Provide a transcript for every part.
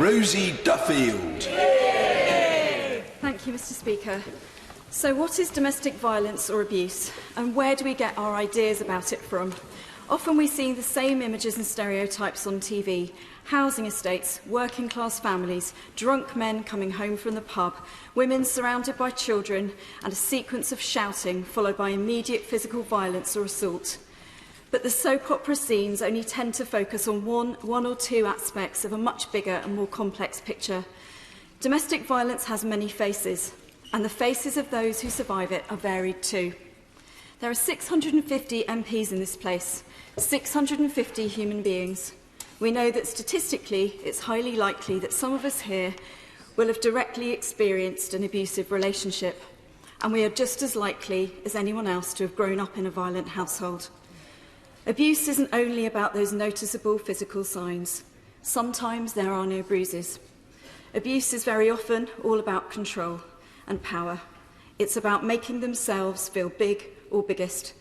Rosie Duffield. Thank you, Mr. Speaker. So what is domestic violence or abuse, and where do we get our ideas about it from? Often we see the same images and stereotypes on TV: housing estates, working class families, drunk men coming home from the pub, women surrounded by children, and a sequence of shouting followed by immediate physical violence or assault. But the soap opera scenes only tend to focus on one or two aspects of a much bigger and more complex picture. Domestic violence has many faces, and the faces of those who survive it are varied too. There are 650 MPs in this place, 650 human beings. We know that statistically it's highly likely that some of us here will have directly experienced an abusive relationship, and we are just as likely as anyone else to have grown up in a violent household. Abuse isn't only about those noticeable physical signs. Sometimes there are no bruises. Abuse is very often all about control and power. It's about making themselves feel big or biggest.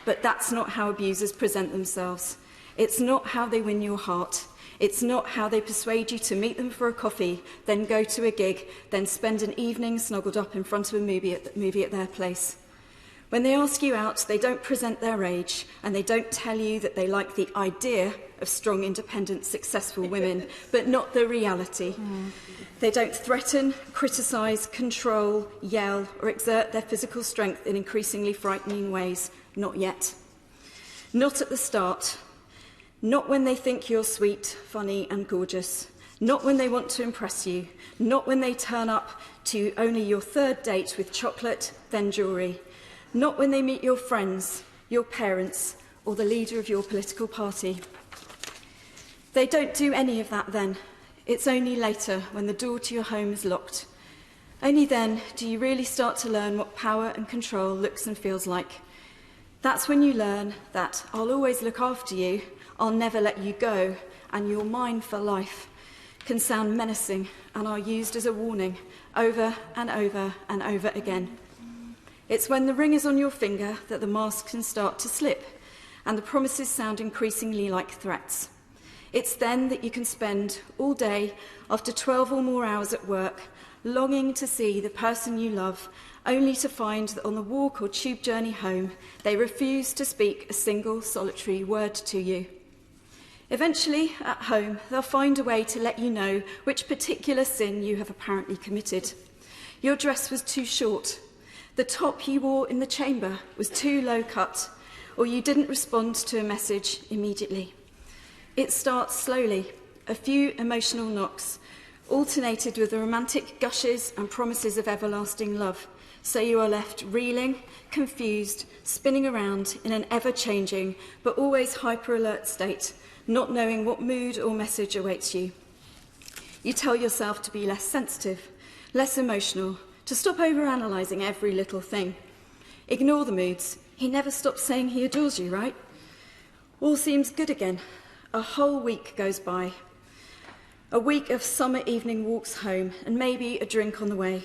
But that's not how abusers present themselves. It's not how they win your heart. It's not how they persuade you to meet them for a coffee, then go to a gig, then spend an evening snuggled up in front of a movie at their place. When they ask you out, they don't present their rage, and they don't tell you that they like the idea of strong, independent, successful women, but not the reality. They don't threaten, criticise, control, yell, or exert their physical strength in increasingly frightening ways. Not yet. Not at the start. Not when they think you're sweet, funny, and gorgeous. Not when they want to impress you. Not when they turn up to only your third date with chocolate, then jewellery. Not when they meet your friends, your parents, or the leader of your political party. They don't do any of that then. It's only later, when the door to your home is locked. Only then do you really start to learn what power and control looks and feels like. That's when you learn that I'll always look after you, I'll never let you go, and you're mine for life can sound menacing and are used as a warning over and over and over again. It's when the ring is on your finger that the mask can start to slip and the promises sound increasingly like threats. It's then that you can spend all day, after 12 or more hours at work, longing to see the person you love, only to find that on the walk or tube journey home, they refuse to speak a single solitary word to you. Eventually, at home, they'll find a way to let you know which particular sin you have apparently committed. Your dress was too short. The top you wore in the chamber was too low cut, or you didn't respond to a message immediately. It starts slowly, a few emotional knocks, alternated with the romantic gushes and promises of everlasting love, so you are left reeling, confused, spinning around in an ever-changing but always hyper-alert state, not knowing what mood or message awaits you. You tell yourself to be less sensitive, less emotional, to stop over-analysing every little thing. Ignore the moods. He never stops saying he adores you, right? All seems good again. A whole week goes by. A week of summer evening walks home and maybe a drink on the way.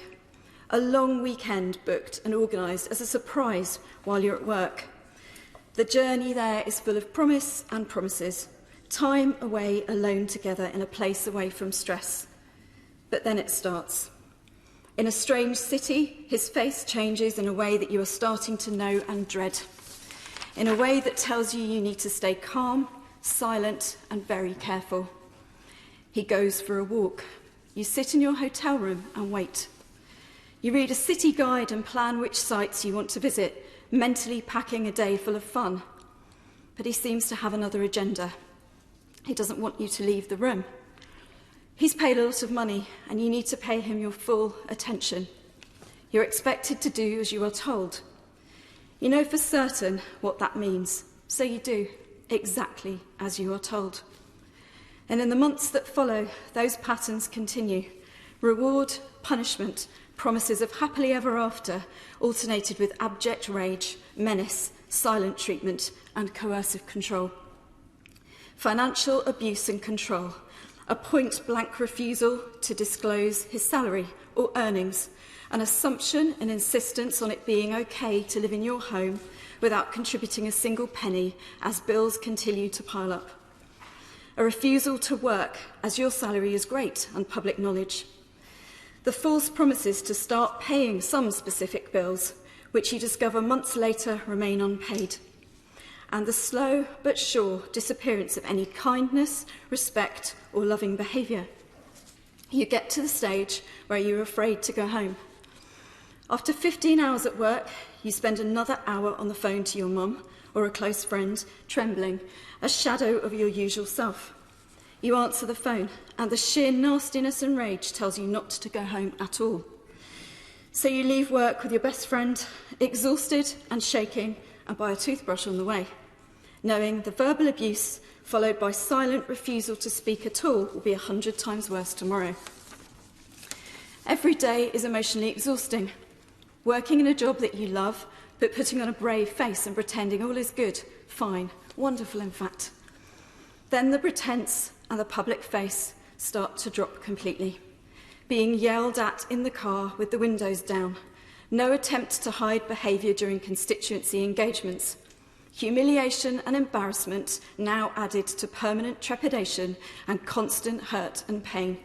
A long weekend booked and organised as a surprise while you're at work. The journey there is full of promise and promises. Time away alone together in a place away from stress. But then it starts. In a strange city, his face changes in a way that you are starting to know and dread. In a way that tells you you need to stay calm, silent and very careful. He goes for a walk. You sit in your hotel room and wait. You read a city guide and plan which sites you want to visit, mentally packing a day full of fun. But he seems to have another agenda. He doesn't want you to leave the room. He's paid a lot of money and you need to pay him your full attention. You're expected to do as you are told. You know for certain what that means, so you do exactly as you are told. And in the months that follow, those patterns continue. Reward, punishment, promises of happily ever after, alternated with abject rage, menace, silent treatment, and coercive control. Financial abuse and control, a point-blank refusal to disclose his salary or earnings, an assumption and insistence on it being okay to live in your home without contributing a single penny as bills continue to pile up. a refusal to work as your salary is great and public knowledge, the false promises to start paying some specific bills, which you discover months later remain unpaid, and the slow but sure disappearance of any kindness, respect or loving behaviour. You get to the stage where you're afraid to go home. After 15 hours at work, you spend another hour on the phone to your mum or a close friend, trembling, a shadow of your usual self. You answer the phone, and the sheer nastiness and rage tells you not to go home at all. So you leave work with your best friend, exhausted and shaking, and buy a toothbrush on the way, knowing the verbal abuse followed by silent refusal to speak at all will be 100 times worse tomorrow. Every day is emotionally exhausting. Working in a job that you love, but putting on a brave face and pretending all is good, fine, wonderful in fact. Then the pretense and the public face start to drop completely. Being yelled at in the car with the windows down. No attempt to hide behaviour during constituency engagements. Humiliation and embarrassment now added to permanent trepidation and constant hurt and pain.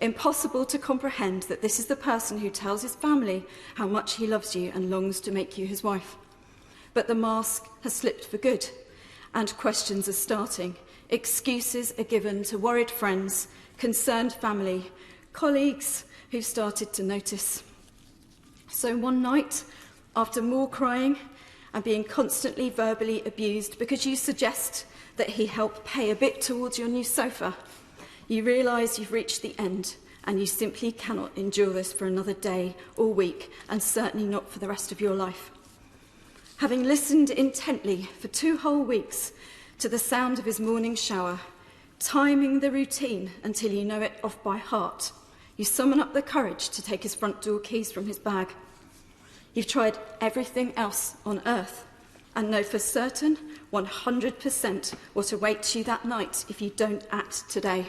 Impossible to comprehend that this is the person who tells his family how much he loves you and longs to make you his wife. But the mask has slipped for good, and questions are starting. Excuses are given to worried friends, concerned family, colleagues who've started to notice. So one night, after more crying and being constantly verbally abused because you suggest that he help pay a bit towards your new sofa, you realise you've reached the end and you simply cannot endure this for another day or week, and certainly not for the rest of your life. Having listened intently for 2 whole weeks to the sound of his morning shower, timing the routine until you know it off by heart, you summon up the courage to take his front door keys from his bag. You've tried everything else on earth and know for certain 100% what awaits you that night if you don't act today.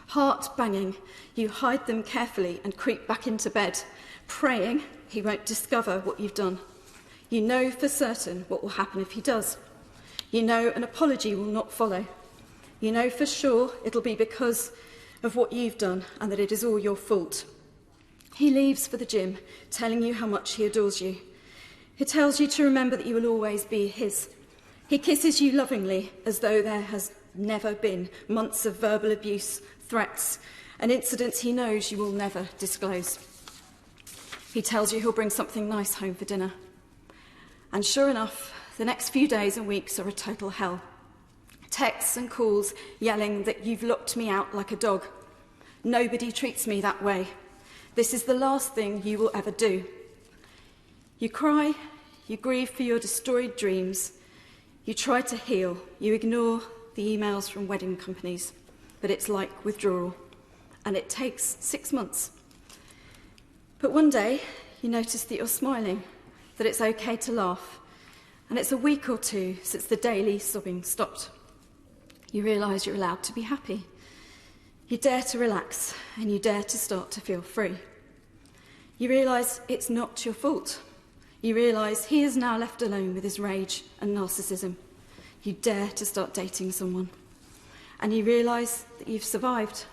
Heart banging, you hide them carefully and creep back into bed, praying he won't discover what you've done. You know for certain what will happen if he does. You know an apology will not follow. You know for sure it'll be because of what you've done and that it is all your fault. He leaves for the gym, telling you how much he adores you. He tells you to remember that you will always be his. He kisses you lovingly as though there has never been months of verbal abuse, threats, and incidents he knows you will never disclose. He tells you he'll bring something nice home for dinner. And sure enough, the next few days and weeks are a total hell. Texts and calls yelling that you've locked me out like a dog. Nobody treats me that way. This is the last thing you will ever do. You cry, you grieve for your destroyed dreams. You try to heal, you ignore the emails from wedding companies, but it's like withdrawal, and it takes 6 months. But one day, you notice that you're smiling, that it's okay to laugh, and it's a week or 2 since the daily sobbing stopped. You realise you're allowed to be happy. You dare to relax, and you dare to start to feel free. You realise it's not your fault. You realise he is now left alone with his rage and narcissism. You dare to start dating someone. And you realise that you've survived.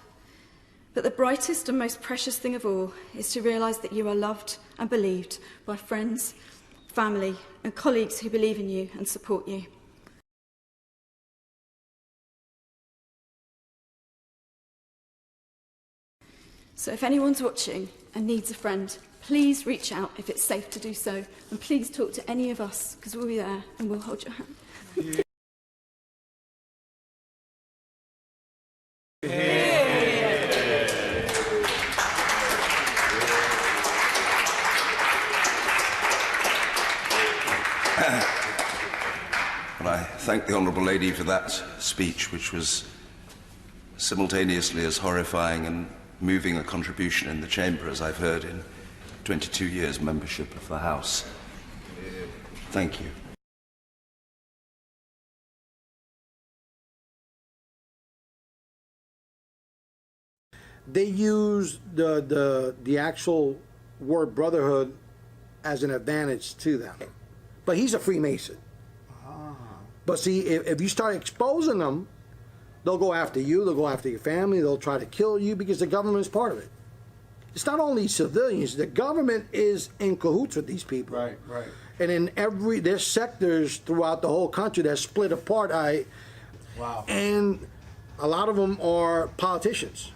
But the brightest and most precious thing of all is to realise that you are loved and believed by friends, family, and colleagues who believe in you and support you. So if anyone's watching and needs a friend, please reach out if it's safe to do so, and please talk to any of us, because we'll be there and we'll hold your hand. Well, I thank the Honourable Lady for that speech, which was simultaneously as horrifying and moving a contribution in the Chamber as I've heard in 22 years' membership of the House. Thank you. They use the actual word brotherhood as an advantage to them. But he's a Freemason. But see, if you start exposing them, They'll go after you, they'll go after your family, they'll try to kill you because the government is part of it. It's not only civilians, the government is in cahoots with these people. Right. And in there's sectors throughout the whole country that's split apart. Wow. And a lot of them are politicians.